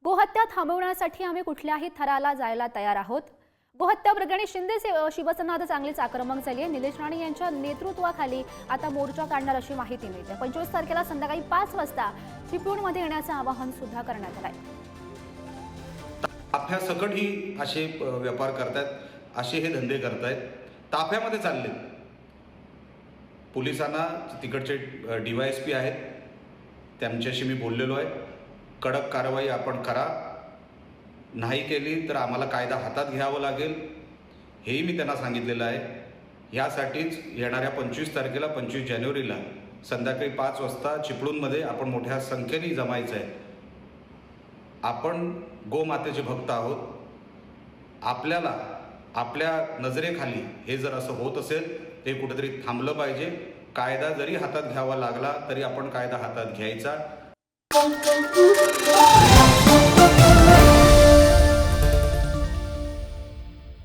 गोहत्या थांबवण्यासाठी आम्ही कुठल्याही थराला जायला तयार आहोत। गोहत्या प्रकरणी शिंदे शिवसेना आता चांगलीच आक्रमक झाली आहे। निलेश राणे यांच्या नेतृत्वाखाली आता मोर्चा काढणार अशी माहिती मिळते। 25 तारखेला संध्याकाळी 5 वाजता चिपळूणमध्ये येण्याचं आवाहन सुद्धा करण्यात आलं आहे। ताफ्यासकट ही असे व्यापार करतात, असे हे धंदे करतायत, ताफ्यामध्ये चालले। पोलिसांना तिकडचे DYSP आहेत, त्यांच्याशी मी बोललेलो आहे। कडक कारवाई आपण करा, नाही केली तर आम्हाला कायदा हातात घ्यावा लागेल, हेही मी त्यांना सांगितलेलं आहे। यासाठीच येणाऱ्या 25 तारखेला 25 जानेवारीला संध्याकाळी 5 वाजता चिपळूणमध्ये आपण मोठ्या संख्येने जमायचं आहे। आपण गोमातेचे भक्त आहोत। आपल्याला आपल्या नजरेखाली हे जर असं होत असेल ते कुठेतरी थांबलं पाहिजे। कायदा जरी हातात घ्यावा लागला तरी आपण कायदा हातात घ्यायचा।